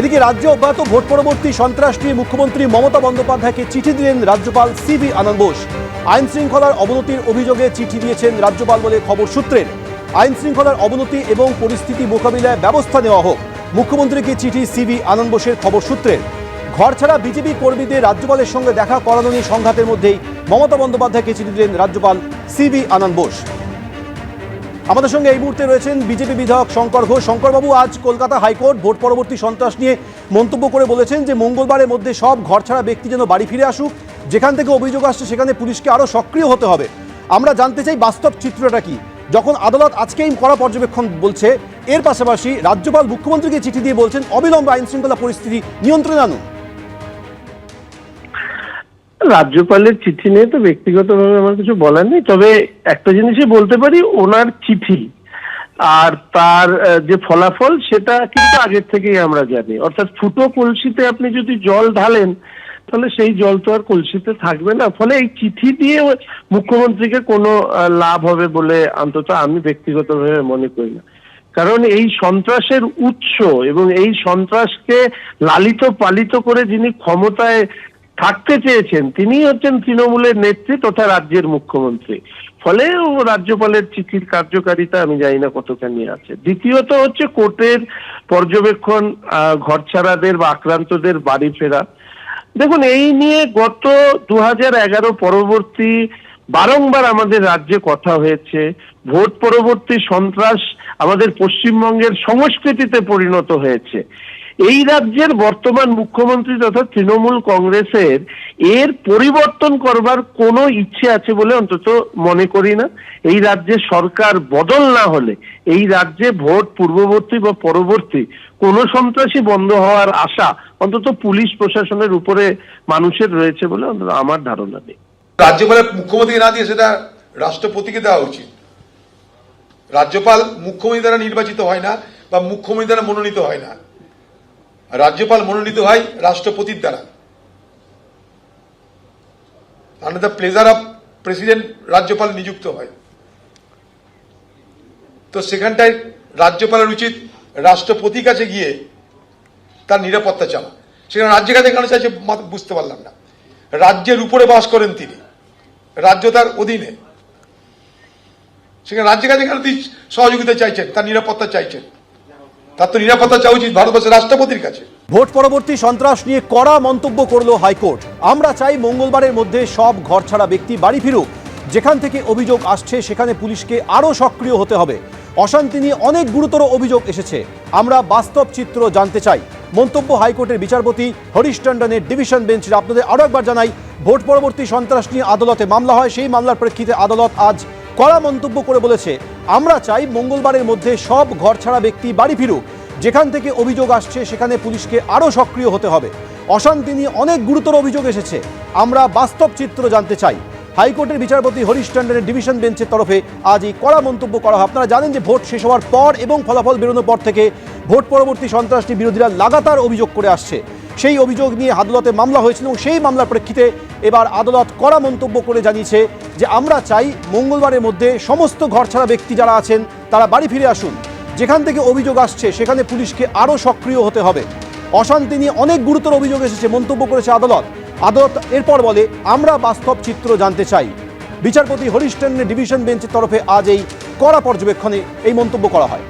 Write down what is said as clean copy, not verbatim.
এদিকে রাজ্যে অব্যাহত ভোট পরবর্তী সন্ত্রাস নিয়ে মুখ্যমন্ত্রী মমতা বন্দ্যোপাধ্যায়কে চিঠি দিলেন রাজ্যপাল সিভি আনন্দ বোস। আইন শৃঙ্খলার অবনতির অভিযোগে চিঠি দিয়েছেন রাজ্যপাল বলে খবর সূত্রের। আইন শৃঙ্খলার অবনতি এবং পরিস্থিতি মোকাবিলায় ব্যবস্থা নেওয়া হোক, মুখ্যমন্ত্রীকে চিঠি সিভি আনন্দ বোসের খবর সূত্রের। ঘর ছাড়া বিজেপি কর্মীদের রাজ্যপালের সঙ্গে দেখা করানো নিয়ে সংঘাতের মধ্যেই মমতা বন্দ্যোপাধ্যায়কে চিঠি দিলেন রাজ্যপাল সিভি আনন্দ বোস। আমাদের সঙ্গে এই মুহূর্তে রয়েছেন বিজেপি বিধায়ক শঙ্কর ঘোষ। শঙ্করবাবু, আজ কলকাতা হাইকোর্ট ভোট পরবর্তী সন্ত্রাস নিয়ে মন্তব্য করে বলেছেন যে মঙ্গলবারের মধ্যে সব ঘরছাড়া ব্যক্তি যেন বাড়ি ফিরে আসুক, যেখান থেকে অভিযোগ আসছে সেখানে পুলিশকে আরও সক্রিয় হতে হবে। আমরা জানতে চাই বাস্তব চিত্রটা কি, যখন আদালত আজকেই কড়া পর্যবেক্ষণ বলছে, এর পাশাপাশি রাজ্যপাল মুখ্যমন্ত্রীকে চিঠি দিয়ে বলছেন অবিলম্বে আইন শৃঙ্খলা পরিস্থিতি নিয়ন্ত্রণে আনুন। রাজ্যপালের চিঠি নিয়ে তো ব্যক্তিগতভাবে আমার কিছু বলার নেই, তবে একটা জিনিসই বলতে পারি, ওনার চিঠি আর তার যে ফলাফল সেটা কিন্তু আগের থেকেই আমরা জানি। অর্থাৎ ফুটো কলসিতে আপনি যদি জল ঢালেন তাহলে সেই জল তো আর কলসিতে থাকবে না। ফলে এই চিঠি দিয়ে মুখ্যমন্ত্রীকে কোনো লাভ হবে বলে অন্তত আমি ব্যক্তিগতভাবে মনে করি না। কারণ এই সন্ত্রাসের উৎস এবং এই সন্ত্রাসকে লালিত পালিত করে যিনি ক্ষমতায় থাকতে চেয়েছেন তিনি হচ্ছেন তৃণমূলের নেত্রী তথা রাজ্যের মুখ্যমন্ত্রী। ফলে রাজ্যপালের চিঠির কার্যকারিতা আমি জানি না কতখানি আছে। দ্বিতীয়ত হচ্ছে কোর্টের পর্যবেক্ষণ, ঘরছাড়াদের বা আক্রান্তদের বাড়ি ফেরা। দেখুন, এই নিয়ে গত 2011 পরবর্তী বারংবার আমাদের রাজ্যে কথা হয়েছে। ভোট পরবর্তী সন্ত্রাস আমাদের পশ্চিমবঙ্গের সংস্কৃতিতে পরিণত হয়েছে। এই রাজ্যের বর্তমান মুখ্যমন্ত্রী তথা তৃণমূল কংগ্রেসের এর পরিবর্তন করবার কোনো ইচ্ছে আছে বলে অন্তত মনে করি না। এই রাজ্যে সরকার বদল না হলে এই রাজ্যে ভোট পূর্ববর্তী বা পরবর্তী কোনো সন্ত্রাসী বন্ধ হওয়ার আশা অন্তত পুলিশ প্রশাসনের উপরে মানুষের রয়েছে বলে অন্তত আমার ধারণা নেই। রাজ্যপালের মুখ্যমন্ত্রী না দিয়ে সেটা রাষ্ট্রপতিকে দেওয়া উচিত। রাজ্যপাল মুখ্যমন্ত্রী দ্বারা নির্বাচিত হয় না বা মুখ্যমন্ত্রী দ্বারা মনোনীত হয় না, রাজ্যপাল মনোনীত হয় রাষ্ট্রপতির দ্বারা। Under the pleasure of president রাজ্যপাল নিযুক্ত হয়। তো সেখানটায় রাজ্যপালের উচিত রাষ্ট্রপতির কাছে গিয়ে তার নিরাপত্তা চাওয়া। সেখানে রাজ্যের কাছে কেন চাইছে বুঝতে পারলাম না। রাজ্যের উপরে বাস করেন তিনি, রাজ্য তার অধীনে, সেখানে রাজ্যের কাছে কেন তিনি সহযোগিতা চাইছেন, তার নিরাপত্তা চাইছেন? তার তো নিরাপত্তা চাওয়া উচিত ভারতবর্ষের রাষ্ট্রপতির কাছে। ভোট পরবর্তী সন্ত্রাস নিয়ে কড়া মন্তব্য করলো হাইকোর্ট। আমরা চাই মঙ্গলবারের মধ্যে সব ঘরছাড়া ব্যক্তি বাড়ি ফিরুক, যেখান থেকে অভিযোগ আসছে সেখানে পুলিশকে আরও সক্রিয় হতে হবে। অশান্তি নিয়ে অনেক গুরুতর অভিযোগ এসেছে, আমরা বাস্তব চিত্র জানতে চাই। মন্তব্য হাইকোর্টের বিচারপতি হরিশ টন্ডনের ডিভিশন বেঞ্চের। আপনাদের আরও একবার জানাই, ভোট পরবর্তী সন্ত্রাস নিয়ে আদালতে মামলা হয়, সেই মামলার প্রেক্ষিতে আদালত আজ কড়া মন্তব্য করে বলেছে, আমরা চাই মঙ্গলবারের মধ্যে সব ঘরছাড়া ব্যক্তি বাড়ি ফিরুক, যেখান থেকে অভিযোগ আসছে সেখানে পুলিশকে আরও সক্রিয় হতে হবে। অশান্তি নিয়ে অনেক গুরুতর অভিযোগ এসেছে, আমরা বাস্তব চিত্র জানতে চাই। হাইকোর্টের বিচারপতি হরিশ টন্ডনের ডিভিশন বেঞ্চের তরফে আজ এই কড়া মন্তব্য করা হয়। আপনারা জানেন যে ভোট শেষ হওয়ার পর এবং ফলাফল বেরোনোর পর থেকে ভোট পরবর্তী সন্ত্রাস নিয়ে বিরোধীরা লাগাতার অভিযোগ করে আসছে। সেই অভিযোগ নিয়ে আদালতে মামলা হয়েছিল এবং সেই মামলার প্রেক্ষিতে এবার আদালত কড়া মন্তব্য করে জানিয়েছে যে আমরা চাই মঙ্গলবারের মধ্যে সমস্ত ঘরছাড়া ব্যক্তি যারা আছেন তারা বাড়ি ফিরে আসুন, যেখান থেকে অভিযোগ আসছে সেখানে পুলিশকে আরও সক্রিয় হতে হবে। অশান্তি নিয়ে অনেক গুরুতর অভিযোগ এসেছে, মন্তব্য করেছে আদালত। আদালত এরপর বলে, আমরা বাস্তব চিত্র জানতে চাই। বিচারপতি হরিশ টন্ডনের ডিভিশন বেঞ্চের তরফে আজ এই কড়া পর্যবেক্ষণে এই মন্তব্য করা হয়।